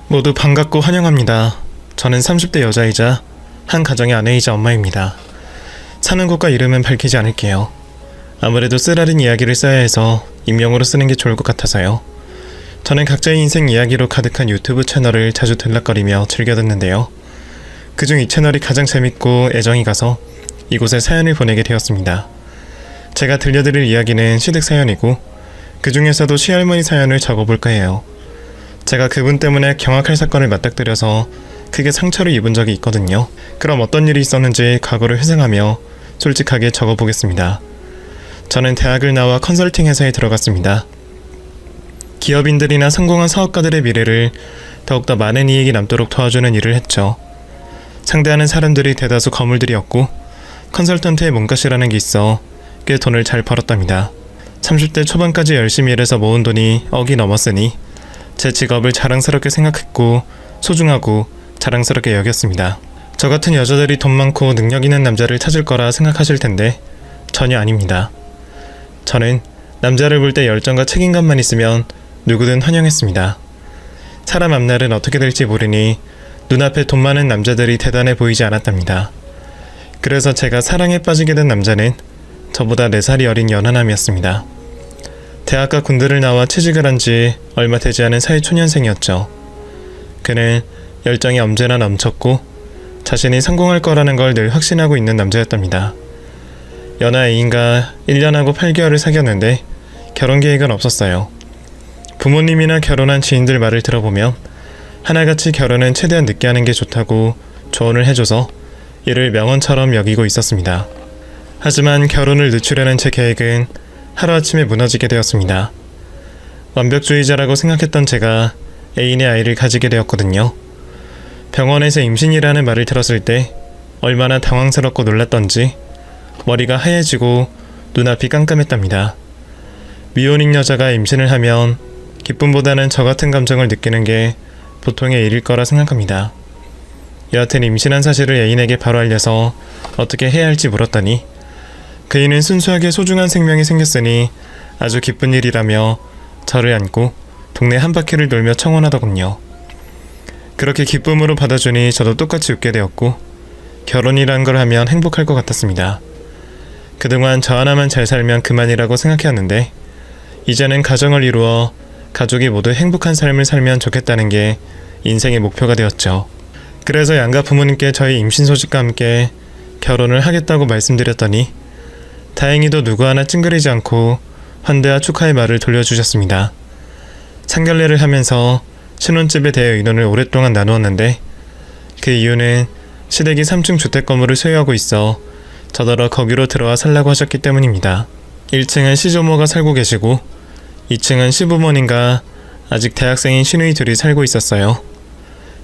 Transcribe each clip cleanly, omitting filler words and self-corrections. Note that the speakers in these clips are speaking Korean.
모두 반갑고 환영합니다. 저는 30대 여자이자 한 가정의 아내이자 엄마입니다. 사는 곳과 이름은 밝히지 않을게요. 아무래도 쓰라린 이야기를 써야 해서 익명으로 쓰는 게 좋을 것 같아서요. 저는 각자의 인생 이야기로 가득한 유튜브 채널을 자주 들락거리며 즐겨 듣는데요. 그중 이 채널이 가장 재밌고 애정이 가서 이곳에 사연을 보내게 되었습니다. 제가 들려드릴 이야기는 시댁 사연이고 그 중에서도 시할머니 사연을 적어볼까 해요. 제가 그분 때문에 경악할 사건을 맞닥뜨려서 크게 상처를 입은 적이 있거든요. 그럼 어떤 일이 있었는지 과거를 회상하며 솔직하게 적어보겠습니다. 저는 대학을 나와 컨설팅 회사에 들어갔습니다. 기업인들이나 성공한 사업가들의 미래를 더욱더 많은 이익이 남도록 도와주는 일을 했죠. 상대하는 사람들이 대다수 거물들이었고 컨설턴트의 몸값이라는 게 있어 꽤 돈을 잘 벌었답니다. 30대 초반까지 열심히 일해서 모은 돈이 억이 넘었으니 제 직업을 자랑스럽게 생각했고 소중하고 자랑스럽게 여겼습니다. 저 같은 여자들이 돈 많고 능력 있는 남자를 찾을 거라 생각하실 텐데 전혀 아닙니다. 저는 남자를 볼 때 열정과 책임감만 있으면 누구든 환영했습니다. 사람 앞날은 어떻게 될지 모르니 눈앞에 돈 많은 남자들이 대단해 보이지 않았답니다. 그래서 제가 사랑에 빠지게 된 남자는 저보다 4살이 어린 연하남이었습니다. 대학과 군대를 나와 취직을 한 지 얼마 되지 않은 사회초년생이었죠. 그는 열정이 언제나 넘쳤고 자신이 성공할 거라는 걸 늘 확신하고 있는 남자였답니다. 연하 애인과 1년하고 8개월을 사귀었는데 결혼 계획은 없었어요. 부모님이나 결혼한 지인들 말을 들어보면 하나같이 결혼은 최대한 늦게 하는 게 좋다고 조언을 해줘서 이를 명언처럼 여기고 있었습니다. 하지만 결혼을 늦추려는 제 계획은 하루아침에 무너지게 되었습니다. 완벽주의자라고 생각했던 제가 애인의 아이를 가지게 되었거든요. 병원에서 임신이라는 말을 들었을 때 얼마나 당황스럽고 놀랐던지 머리가 하얘지고 눈앞이 깜깜했답니다. 미혼인 여자가 임신을 하면 기쁨보다는 저 같은 감정을 느끼는 게 보통의 일일 거라 생각합니다. 여하튼 임신한 사실을 애인에게 바로 알려서 어떻게 해야 할지 물었더니 그이는 순수하게 소중한 생명이 생겼으니 아주 기쁜 일이라며 저를 안고 동네 한 바퀴를 돌며 청혼하더군요. 그렇게 기쁨으로 받아주니 저도 똑같이 웃게 되었고 결혼이란 걸 하면 행복할 것 같았습니다. 그동안 저 하나만 잘 살면 그만이라고 생각해왔는데 이제는 가정을 이루어 가족이 모두 행복한 삶을 살면 좋겠다는 게 인생의 목표가 되었죠. 그래서 양가 부모님께 저희 임신 소식과 함께 결혼을 하겠다고 말씀드렸더니 다행히도 누구 하나 찡그리지 않고 환대와 축하의 말을 돌려주셨습니다. 상견례를 하면서 신혼집에 대해 의논을 오랫동안 나누었는데 그 이유는 시댁이 3층 주택 건물을 소유하고 있어 저더러 거기로 들어와 살라고 하셨기 때문입니다. 1층은 시조모가 살고 계시고 2층은 시부모님과 아직 대학생인 시누이 둘이 살고 있었어요.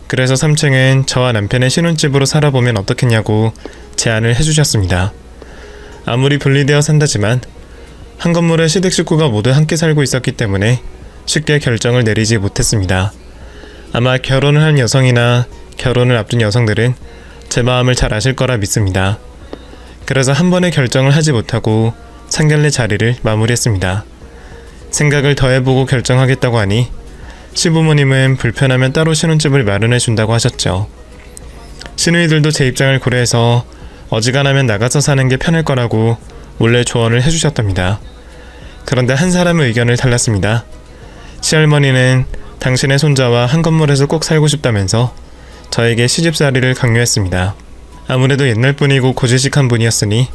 그래서 3층은 저와 남편의 신혼집으로 살아보면 어떻겠냐고 제안을 해주셨습니다. 아무리 분리되어 산다지만 한 건물에 시댁 식구가 모두 함께 살고 있었기 때문에 쉽게 결정을 내리지 못했습니다. 아마 결혼을 한 여성이나 결혼을 앞둔 여성들은 제 마음을 잘 아실 거라 믿습니다. 그래서 한 번에 결정을 하지 못하고 상견례 자리를 마무리했습니다. 생각을 더 해보고 결정하겠다고 하니 시부모님은 불편하면 따로 신혼집을 마련해 준다고 하셨죠. 시누이들도 제 입장을 고려해서 어지간하면 나가서 사는 게 편할 거라고 몰래 조언을 해주셨답니다. 그런데 한 사람의 의견을 달랐습니다. 시할머니는 당신의 손자와 한 건물에서 꼭 살고 싶다면서 저에게 시집살이를 강요했습니다. 아무래도 옛날 분이고 고지식한 분이었으니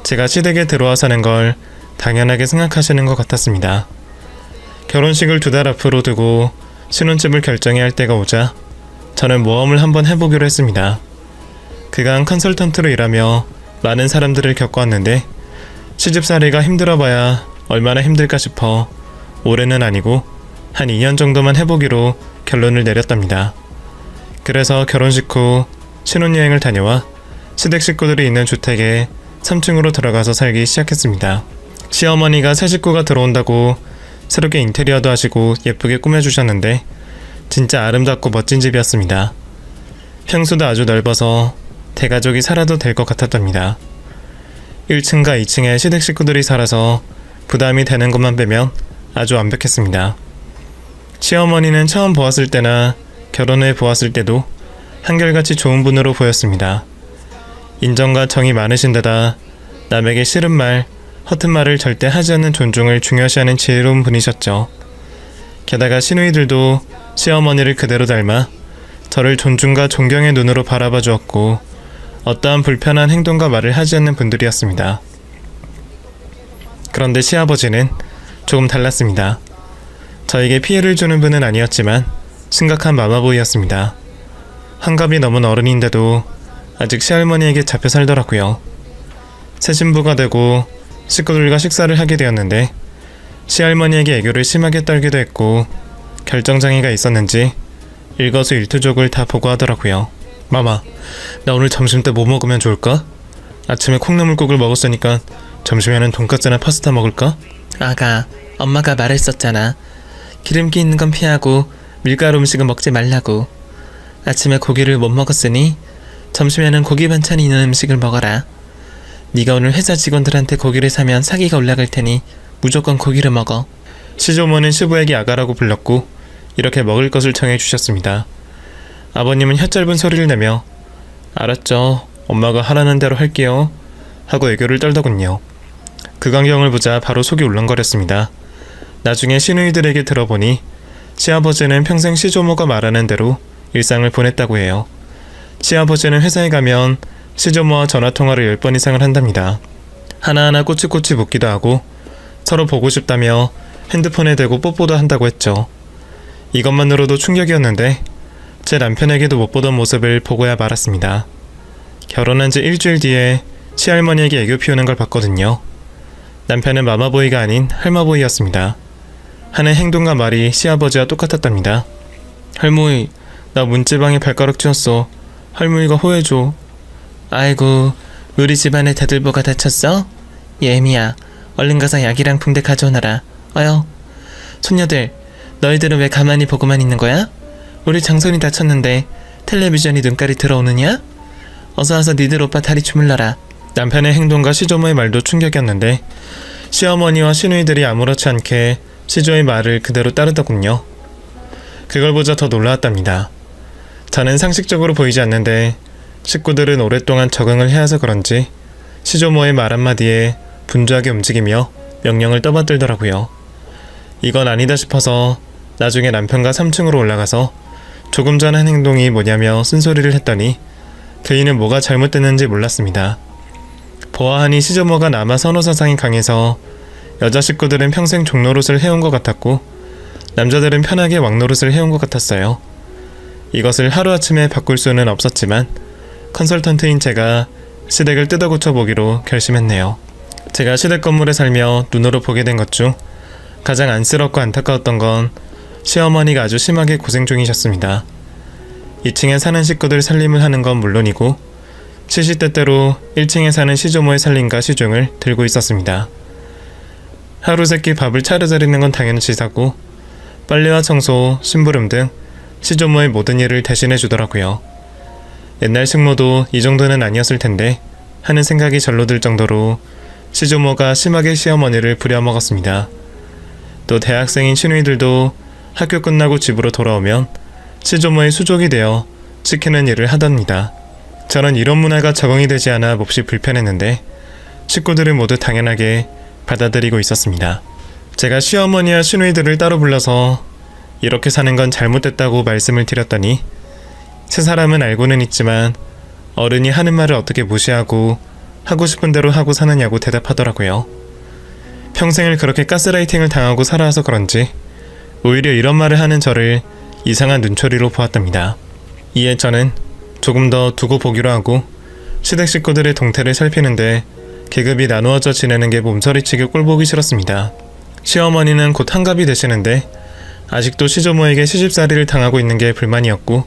제가 시댁에 들어와 사는 걸 당연하게 생각하시는 것 같았습니다. 결혼식을 2달 앞으로 두고 신혼집을 결정해야 할 때가 오자 저는 모험을 한번 해보기로 했습니다. 그간 컨설턴트로 일하며 많은 사람들을 겪어왔는데 시집살이가 힘들어봐야 얼마나 힘들까 싶어 올해는 아니고 한 2년 정도만 해보기로 결론을 내렸답니다. 그래서 결혼식 후 신혼여행을 다녀와 시댁 식구들이 있는 주택에 3층으로 들어가서 살기 시작했습니다. 시어머니가 새 식구가 들어온다고 새롭게 인테리어도 하시고 예쁘게 꾸며주셨는데 진짜 아름답고 멋진 집이었습니다. 평수도 아주 넓어서 대가족이 살아도 될 것 같았답니다. 1층과 2층에 시댁 식구들이 살아서 부담이 되는 것만 빼면 아주 완벽했습니다. 시어머니는 처음 보았을 때나 결혼 후에 보았을 때도 한결같이 좋은 분으로 보였습니다. 인정과 정이 많으신 데다 남에게 싫은 말, 허튼 말을 절대 하지 않는 존중을 중요시하는 지혜로운 분이셨죠. 게다가 시누이들도 시어머니를 그대로 닮아 저를 존중과 존경의 눈으로 바라봐 주었고 어떠한 불편한 행동과 말을 하지 않는 분들이었습니다. 그런데 시아버지는 조금 달랐습니다. 저에게 피해를 주는 분은 아니었지만 심각한 마마보이였습니다. 환갑이 넘은 어른인데도 아직 시할머니에게 잡혀 살더라고요. 새 신부가 되고 식구들과 식사를 하게 되었는데 시할머니에게 애교를 심하게 떨기도 했고 결정장애가 있었는지 일거수일투족을 다 보고하더라고요. 마마, 나 오늘 점심 때 뭐 먹으면 좋을까? 아침에 콩나물국을 먹었으니까 점심에는 돈까스나 파스타 먹을까? 아가, 엄마가 말했었잖아. 기름기 있는 건 피하고 밀가루 음식은 먹지 말라고. 아침에 고기를 못 먹었으니 점심에는 고기 반찬이 있는 음식을 먹어라. 네가 오늘 회사 직원들한테 고기를 사면 사기가 올라갈 테니 무조건 고기를 먹어. 시조모는 시부에게 아가라고 불렀고 이렇게 먹을 것을 정해 주셨습니다. 아버님은 혀짧은 소리를 내며 알았죠. 엄마가 하라는 대로 할게요. 하고 애교를 떨더군요. 그 광경을 보자 바로 속이 울렁거렸습니다. 나중에 시누이들에게 들어보니 시아버지는 평생 시조모가 말하는 대로 일상을 보냈다고 해요. 시아버지는 회사에 가면 시조모와 전화통화를 10번 이상을 한답니다. 하나하나 꼬치꼬치 묻기도 하고 서로 보고 싶다며 핸드폰에 대고 뽀뽀도 한다고 했죠. 이것만으로도 충격이었는데 제 남편에게도 못 보던 모습을 보고야 말았습니다. 결혼한 지 일주일 뒤에 시할머니에게 애교 피우는 걸 봤거든요. 남편은 마마보이가 아닌 할마보이였습니다. 하는 행동과 말이 시아버지와 똑같았답니다. 할머니, 나 문지방에 발가락 찧었어. 할머니가 호해줘. 아이고, 우리 집안에 대들보가 다쳤어? 예미야, 얼른 가서 약이랑 붕대 가져오너라. 어여. 손녀들, 너희들은 왜 가만히 보고만 있는 거야? 우리 장손이 다쳤는데 텔레비전이 눈깔이 들어오느냐? 어서 와서 니들 오빠 다리 주물러라. 남편의 행동과 시조모의 말도 충격이었는데 시어머니와 시누이들이 아무렇지 않게 시조의 말을 그대로 따르더군요. 그걸 보자 더 놀라웠답니다. 저는 상식적으로 보이지 않는데 식구들은 오랫동안 적응을 해와서 그런지 시조모의 말 한마디에 분주하게 움직이며 명령을 떠받들더라고요. 이건 아니다 싶어서 나중에 남편과 3층으로 올라가서 조금 전 한 행동이 뭐냐며 쓴소리를 했더니 그이는 뭐가 잘못됐는지 몰랐습니다. 보아하니 시조모가 남아 선호사상이 강해서 여자 식구들은 평생 종노릇을 해온 것 같았고 남자들은 편하게 왕노릇을 해온 것 같았어요. 이것을 하루아침에 바꿀 수는 없었지만 컨설턴트인 제가 시댁을 뜯어고쳐 보기로 결심했네요. 제가 시댁 건물에 살며 눈으로 보게 된 것 중 가장 안쓰럽고 안타까웠던 건 시어머니가 아주 심하게 고생 중이셨습니다. 2층에 사는 식구들 살림을 하는 건 물론이고 시시때때로 1층에 사는 시조모의 살림과 시중을 들고 있었습니다. 하루 세끼 밥을 차려드리는 건 당연한 지사고 빨래와 청소, 심부름 등 시조모의 모든 일을 대신해 주더라고요. 옛날 식모도 이 정도는 아니었을 텐데 하는 생각이 절로 들 정도로 시조모가 심하게 시어머니를 부려먹었습니다. 또 대학생인 시누이들도 학교 끝나고 집으로 돌아오면 시조모의 수족이 되어 시키는 일을 하답니다. 저는 이런 문화가 적응이 되지 않아 몹시 불편했는데 식구들은 모두 당연하게 받아들이고 있었습니다. 제가 시어머니와 시누이들을 따로 불러서 이렇게 사는 건 잘못됐다고 말씀을 드렸더니 세 사람은 알고는 있지만 어른이 하는 말을 어떻게 무시하고 하고 싶은 대로 하고 사느냐고 대답하더라고요. 평생을 그렇게 가스라이팅을 당하고 살아와서 그런지 오히려 이런 말을 하는 저를 이상한 눈초리로 보았답니다. 이에 저는 조금 더 두고 보기로 하고 시댁 식구들의 동태를 살피는데 계급이 나누어져 지내는 게 몸서리치게 꼴보기 싫었습니다. 시어머니는 곧 한갑이 되시는데 아직도 시조모에게 시집살이를 당하고 있는 게 불만이었고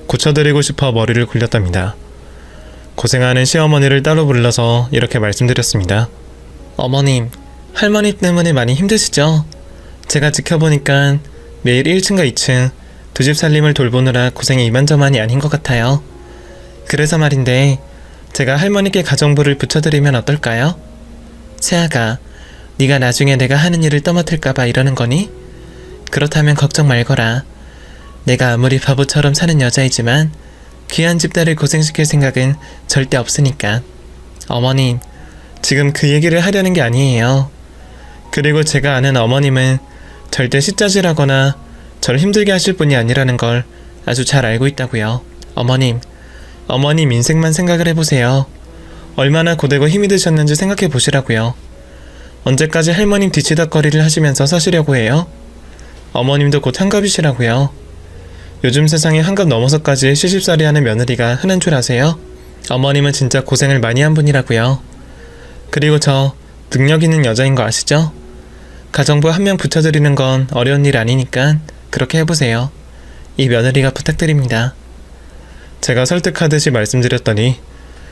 고쳐드리고 싶어 머리를 굴렸답니다. 고생하는 시어머니를 따로 불러서 이렇게 말씀드렸습니다. 어머님, 할머니 때문에 많이 힘드시죠? 제가 지켜보니까 매일 1층과 2층 두 집 살림을 돌보느라 고생이 이만저만이 아닌 것 같아요. 그래서 말인데 제가 할머니께 가정부를 붙여드리면 어떨까요? 세아가, 네가 나중에 내가 하는 일을 떠맡을까봐 이러는 거니? 그렇다면 걱정 말거라. 내가 아무리 바보처럼 사는 여자이지만 귀한 집딸을 고생시킬 생각은 절대 없으니까. 어머님, 지금 그 얘기를 하려는 게 아니에요. 그리고 제가 아는 어머님은 절대 시짜질하거나 절 힘들게 하실 분이 아니라는 걸 아주 잘 알고 있다고요. 어머님 인생만 생각을 해보세요. 얼마나 고되고 힘이 드셨는지 생각해 보시라고요. 언제까지 할머님 뒤치다거리를 하시면서 사시려고 해요? 어머님도 곧 한갑이시라고요. 요즘 세상에 한갑 넘어서까지 시집살이 하는 며느리가 흔한 줄 아세요? 어머님은 진짜 고생을 많이 한 분이라고요. 그리고 저 능력 있는 여자인 거 아시죠? 가정부 한 명 붙여드리는 건 어려운 일 아니니까 그렇게 해보세요. 이 며느리가 부탁드립니다. 제가 설득하듯이 말씀드렸더니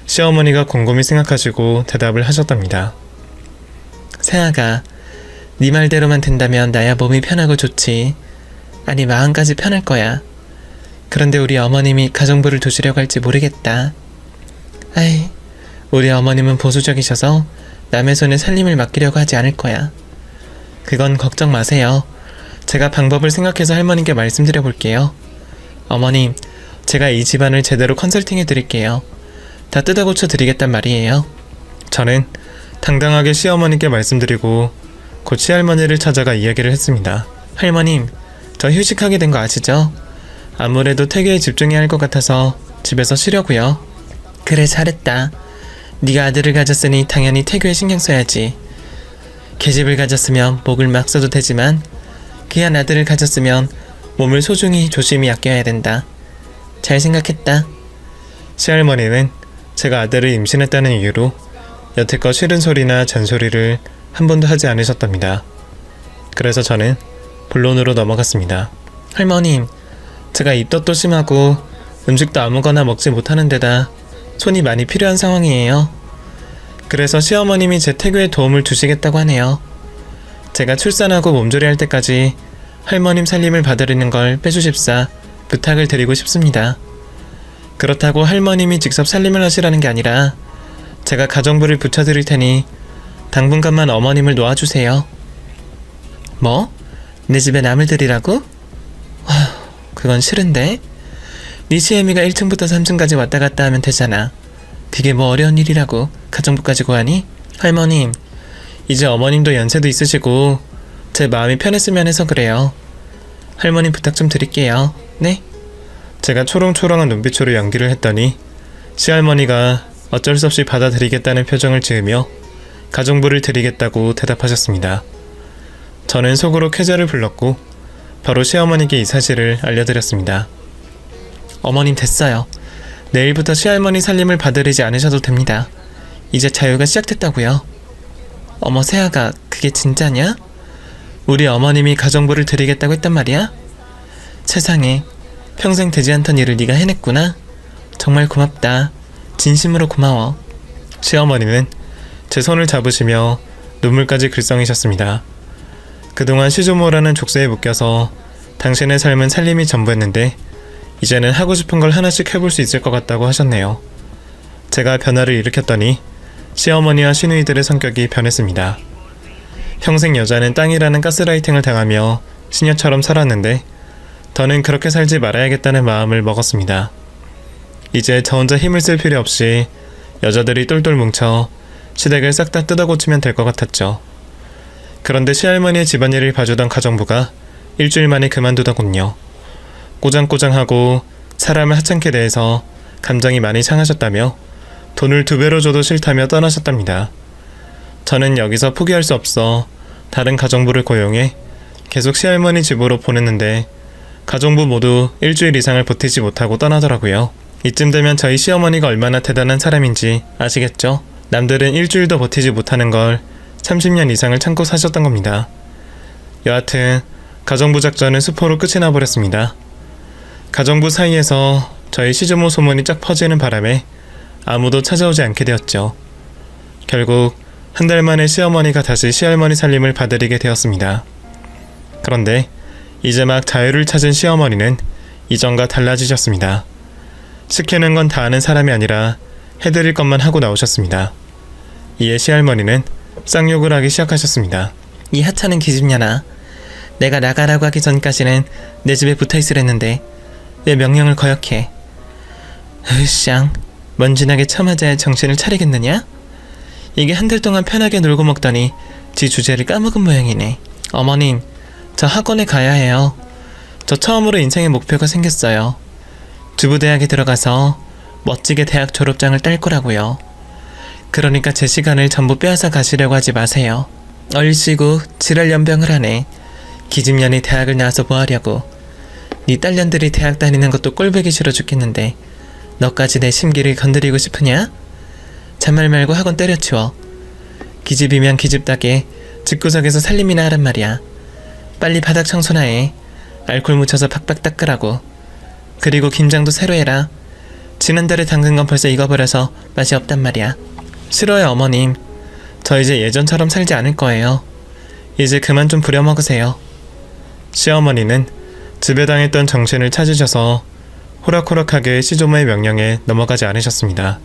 시어머니가 곰곰이 생각하시고 대답을 하셨답니다. 세아가, 네 말대로만 된다면 나야 몸이 편하고 좋지. 아니 마음까지 편할 거야. 그런데 우리 어머님이 가정부를 두시려고 할지 모르겠다. 아이, 우리 어머님은 보수적이셔서 남의 손에 살림을 맡기려고 하지 않을 거야. 그건 걱정 마세요. 제가 방법을 생각해서 할머님께 말씀드려 볼게요. 어머님, 제가 이 집안을 제대로 컨설팅해 드릴게요. 다 뜯어고쳐 드리겠단 말이에요. 저는 당당하게 시어머니께 말씀드리고 곧 시할머니를 찾아가 이야기를 했습니다. 할머님, 저 휴직하게 된 거 아시죠? 아무래도 퇴계에 집중해야 할 것 같아서 집에서 쉬려고요. 그래, 잘했다. 네가 아들을 가졌으니 당연히 태교에 신경 써야지. 계집을 가졌으면 목을 막 써도 되지만 귀한 아들을 가졌으면 몸을 소중히 조심히 아껴야 된다. 잘 생각했다. 시할머니는 제가 아들을 임신했다는 이유로 여태껏 싫은 소리나 잔소리를 한 번도 하지 않으셨답니다. 그래서 저는 본론으로 넘어갔습니다. 할머님, 제가 입덧도 심하고 음식도 아무거나 먹지 못하는 데다 손이 많이 필요한 상황이에요. 그래서 시어머님이 제 태교에 도움을 주시겠다고 하네요. 제가 출산하고 몸조리할 때까지 할머님 살림을 봐드리는 걸 빼주십사 부탁을 드리고 싶습니다. 그렇다고 할머님이 직접 살림을 하시라는 게 아니라 제가 가정부를 붙여드릴 테니 당분간만 어머님을 놓아주세요. 뭐? 내 집에 남을 들이라고? 그건 싫은데? 네 시애미가 1층부터 3층까지 왔다 갔다 하면 되잖아. 그게 뭐 어려운 일이라고 가정부까지 구하니? 할머님, 이제 어머님도 연세도 있으시고 제 마음이 편했으면 해서 그래요. 할머님 부탁 좀 드릴게요. 네? 제가 초롱초롱한 눈빛으로 연기를 했더니 시할머니가 어쩔 수 없이 받아들이겠다는 표정을 지으며 가정부를 드리겠다고 대답하셨습니다. 저는 속으로 쾌재를 불렀고 바로 시어머니께 이 사실을 알려드렸습니다. 어머님, 됐어요. 내일부터 시할머니 살림을 봐드리지 않으셔도 됩니다. 이제 자유가 시작됐다고요. 어머, 세아가 그게 진짜냐? 우리 어머님이 가정부를 드리겠다고 했단 말이야? 세상에, 평생 되지 않던 일을 네가 해냈구나. 정말 고맙다. 진심으로 고마워. 시어머니는 제 손을 잡으시며 눈물까지 글썽이셨습니다. 그동안 시조모라는 족쇄에 묶여서 당신의 삶은 살림이 전부였는데 이제는 하고 싶은 걸 하나씩 해볼 수 있을 것 같다고 하셨네요. 제가 변화를 일으켰더니 시어머니와 시누이들의 성격이 변했습니다. 평생 여자는 땅이라는 가스라이팅을 당하며 시녀처럼 살았는데 더는 그렇게 살지 말아야겠다는 마음을 먹었습니다. 이제 저 혼자 힘을 쓸 필요 없이 여자들이 똘똘 뭉쳐 시댁을 싹 다 뜯어고치면 될 것 같았죠. 그런데 시할머니의 집안일을 봐주던 가정부가 일주일 만에 그만두더군요. 꼬장꼬장하고 사람을 하찮게 대해서 감정이 많이 상하셨다며 돈을 2배로 줘도 싫다며 떠나셨답니다. 저는 여기서 포기할 수 없어 다른 가정부를 고용해 계속 시할머니 집으로 보냈는데 가정부 모두 일주일 이상을 버티지 못하고 떠나더라고요. 이쯤 되면 저희 시어머니가 얼마나 대단한 사람인지 아시겠죠? 남들은 일주일도 버티지 못하는 걸 30년 이상을 참고 사셨던 겁니다. 여하튼 가정부 작전은 수포로 끝이 나버렸습니다. 가정부 사이에서 저희 시조모 소문이 쫙 퍼지는 바람에 아무도 찾아오지 않게 되었죠. 결국 한 달 만에 시어머니가 다시 시할머니 살림을 봐드리게 되었습니다. 그런데 이제 막 자유를 찾은 시어머니는 이전과 달라지셨습니다. 시키는 건 다 하는 사람이 아니라 해드릴 것만 하고 나오셨습니다. 이에 시할머니는 쌍욕을 하기 시작하셨습니다. 이 하찮은 기집년아. 내가 나가라고 하기 전까지는 내 집에 붙어있으랬는데 왜 명령을 거역해? 으쌰, 먼지나게 처맞아야 정신을 차리겠느냐? 이게 한달 동안 편하게 놀고 먹더니 지 주제를 까먹은 모양이네. 어머님, 저 학원에 가야 해요. 저 처음으로 인생의 목표가 생겼어요. 주부대학에 들어가서 멋지게 대학 졸업장을 딸 거라고요. 그러니까 제 시간을 전부 빼앗아 가시려고 하지 마세요. 얼씨구 지랄 연병을 하네. 기집년이 대학을 나와서 뭐 하려고. 네 딸년들이 대학 다니는 것도 꼴보기 싫어 죽겠는데 너까지 내 심기를 건드리고 싶으냐? 잔말 말고 학원 때려치워. 기집이면 기집답게 집구석에서 살림이나 하란 말이야. 빨리 바닥 청소나 해. 알콜 묻혀서 팍팍 닦으라고. 그리고 김장도 새로 해라. 지난달에 담근 건 벌써 익어버려서 맛이 없단 말이야. 싫어요 어머님. 저 이제 예전처럼 살지 않을 거예요. 이제 그만 좀 부려먹으세요. 시어머니는 집에 당했던 정신을 찾으셔서 호락호락하게 시조모의 명령에 넘어가지 않으셨습니다.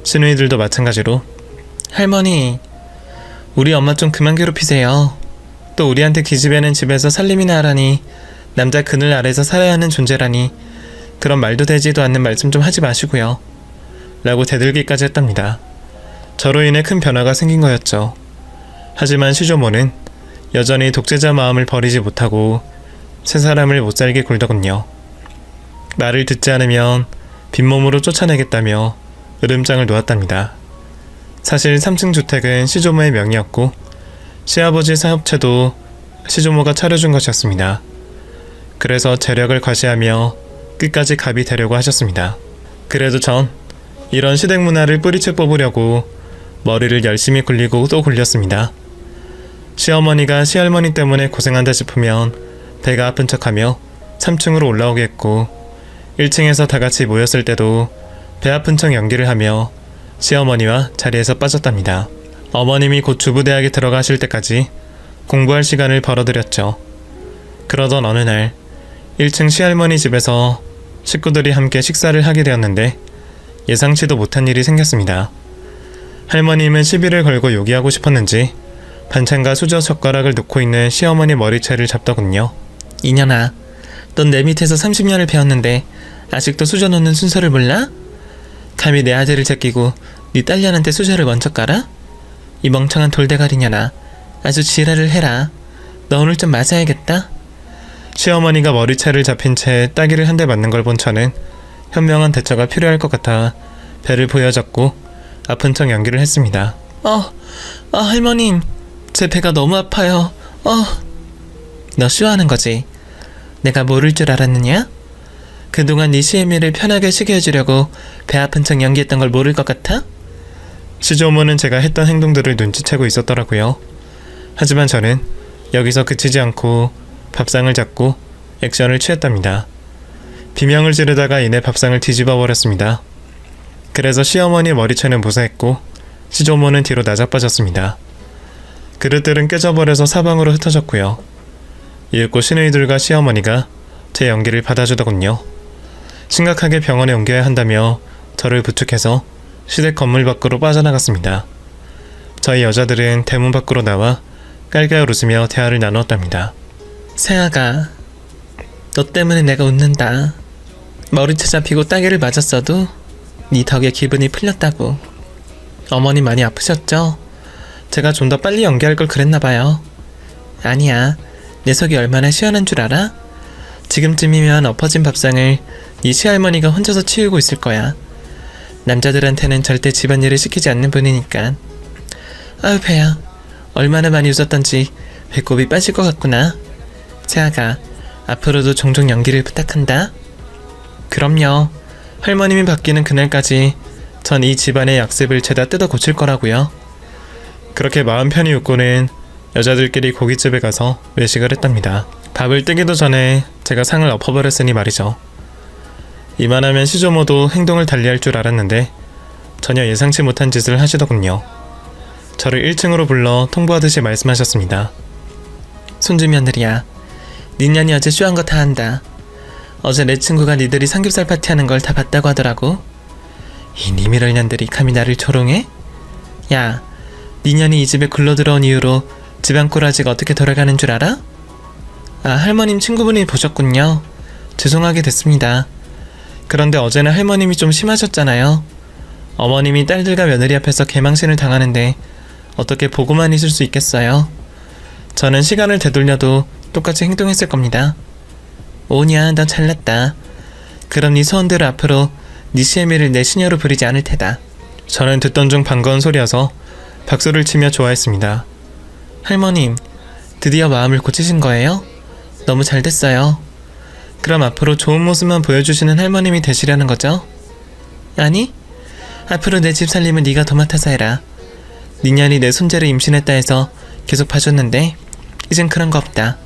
시누이들도 마찬가지로 할머니, 우리 엄마 좀 그만 괴롭히세요. 또 우리한테 기집애는 집에서 살림이나 하라니, 남자 그늘 아래서 살아야 하는 존재라니, 그런 말도 되지도 않는 말씀 좀 하지 마시고요. 라고 대들기까지 했답니다. 저로 인해 큰 변화가 생긴 거였죠. 하지만 시조모는 여전히 독재자 마음을 버리지 못하고 세 사람을 못살게 굴더군요. 말을 듣지 않으면 빈몸으로 쫓아내겠다며 으름장을 놓았답니다. 사실 3층 주택은 시조모의 명의였고 시아버지 사업체도 시조모가 차려준 것이었습니다. 그래서 재력을 과시하며 끝까지 갑이 되려고 하셨습니다. 그래도 전 이런 시댁 문화를 뿌리채 뽑으려고 머리를 열심히 굴리고 또 굴렸습니다. 시어머니가 시할머니 때문에 고생한다 싶으면 배가 아픈 척하며 3층으로 올라오게 했고 1층에서 다같이 모였을 때도 배 아픈 척 연기를 하며 시어머니와 자리에서 빠졌답니다. 어머님이 곧 주부대학에 들어가실 때까지 공부할 시간을 벌어들였죠. 그러던 어느 날 1층 시할머니 집에서 식구들이 함께 식사를 하게 되었는데 예상치도 못한 일이 생겼습니다. 할머님은 시비를 걸고 요기하고 싶었는지 반찬과 수저 젓가락을 놓고 있는 시어머니 머리채를 잡더군요. 이년아, 넌 내 밑에서 30년을 배웠는데 아직도 수저 놓는 순서를 몰라? 감히 내 아들을 제끼고 네 딸년한테 수저를 먼저 깔아? 이 멍청한 돌대가리년아, 아주 지랄을 해라. 너 오늘 좀 맞아야겠다. 시어머니가 머리채를 잡힌 채 따기를 한 대 맞는 걸 본 저는 현명한 대처가 필요할 것 같아 배를 보여잡고 아픈 척 연기를 했습니다. 할머님, 제 배가 너무 아파요. 너 쇼하는 거지? 내가 모를 줄 알았느냐? 그동안 네 시애미를 편하게 쉬게 해주려고 배 아픈 척 연기했던 걸 모를 것 같아? 시조모는 제가 했던 행동들을 눈치채고 있었더라고요. 하지만 저는 여기서 그치지 않고 밥상을 잡고 액션을 취했답니다. 비명을 지르다가 이내 밥상을 뒤집어 버렸습니다. 그래서 시어머니 머리채는 무사했고 시조모는 뒤로 나자빠졌습니다. 그릇들은 깨져버려서 사방으로 흩어졌고요. 이윽고 시누이들과 시어머니가 제 연기를 받아주더군요. 심각하게 병원에 옮겨야 한다며 저를 부축해서 시댁 건물 밖으로 빠져나갔습니다. 저희 여자들은 대문 밖으로 나와 깔깔 웃으며 대화를 나누었답니다. 세아가, 너 때문에 내가 웃는다. 머리채 잡히고 따개를 맞았어도 네 덕에 기분이 풀렸다고. 어머니 많이 아프셨죠? 제가 좀 더 빨리 연기할 걸 그랬나봐요. 아니야, 내 속이 얼마나 시원한 줄 알아? 지금쯤이면 엎어진 밥상을 네 시할머니가 혼자서 치우고 있을 거야. 남자들한테는 절대 집안일을 시키지 않는 분이니까. 아유 배야, 얼마나 많이 웃었던지 배꼽이 빠질 것 같구나. 세아가, 앞으로도 종종 연기를 부탁한다. 그럼요. 할머님이 바뀌는 그날까지 전 이 집안의 약습을 죄다 뜯어 고칠 거라고요. 그렇게 마음 편히 웃고는 여자들끼리 고깃집에 가서 외식을 했답니다. 밥을 뜨기도 전에 제가 상을 엎어버렸으니 말이죠. 이만하면 시조모도 행동을 달리할 줄 알았는데 전혀 예상치 못한 짓을 하시더군요. 저를 1층으로 불러 통보하듯이 말씀하셨습니다. 손주 며느리야, 니년이 어제 쇼한 거 다 한다. 어제 내 친구가 니들이 삼겹살 파티하는 걸 다 봤다고 하더라고. 이 니미럴 년들이 감히 나를 조롱해? 야, 니년이 이 집에 굴러 들어온 이후로 집안 꼬라지가 어떻게 돌아가는 줄 알아? 아, 할머님 친구분이 보셨군요. 죄송하게 됐습니다. 그런데 어제는 할머님이 좀 심하셨잖아요. 어머님이 딸들과 며느리 앞에서 개망신을 당하는데 어떻게 보고만 있을 수 있겠어요? 저는 시간을 되돌려도 똑같이 행동했을 겁니다. 오냐, 너 잘났다. 그럼 네 소원대로 앞으로 네 시애미를 내 시녀로 부리지 않을 테다. 저는 듣던 중 반가운 소리여서 박수를 치며 좋아했습니다. 할머님, 드디어 마음을 고치신 거예요? 너무 잘 됐어요. 그럼 앞으로 좋은 모습만 보여주시는 할머님이 되시려는 거죠? 아니, 앞으로 내 집 살림은 네가 도맡아서 해라. 니년이 내 손자를 임신했다 해서 계속 봐줬는데 이젠 그런 거 없다.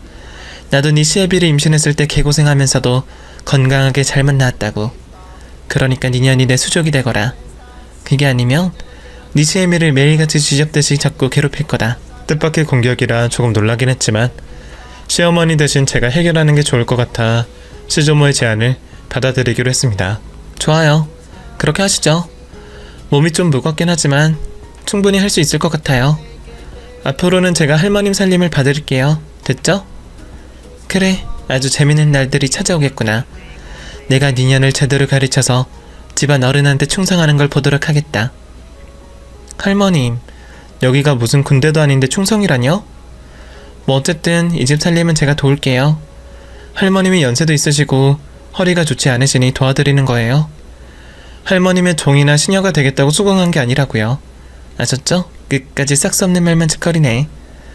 나도 네 시애비를 임신했을 때 개고생하면서도 건강하게 잘만 낳았다고. 그러니까 니년이 내 수족이 되거라. 그게 아니면 네 시애미를 매일같이 쥐잡듯이 자꾸 괴롭힐 거다. 뜻밖의 공격이라 조금 놀라긴 했지만 시어머니 대신 제가 해결하는 게 좋을 것 같아 시조모의 제안을 받아들이기로 했습니다. 좋아요. 그렇게 하시죠. 몸이 좀 무겁긴 하지만 충분히 할 수 있을 것 같아요. 앞으로는 제가 할머님 살림을 봐드릴게요. 됐죠? 그래, 아주 재밌는 날들이 찾아오겠구나. 내가 니년을 제대로 가르쳐서 집안 어른한테 충성하는 걸 보도록 하겠다. 할머님, 여기가 무슨 군대도 아닌데 충성이라뇨? 뭐 어쨌든 이 집 살림은 제가 도울게요. 할머님이 연세도 있으시고 허리가 좋지 않으시니 도와드리는 거예요. 할머님의 종이나 시녀가 되겠다고 수긍한 게 아니라고요. 아셨죠? 끝까지 싹수 없는 말만 짓거리네.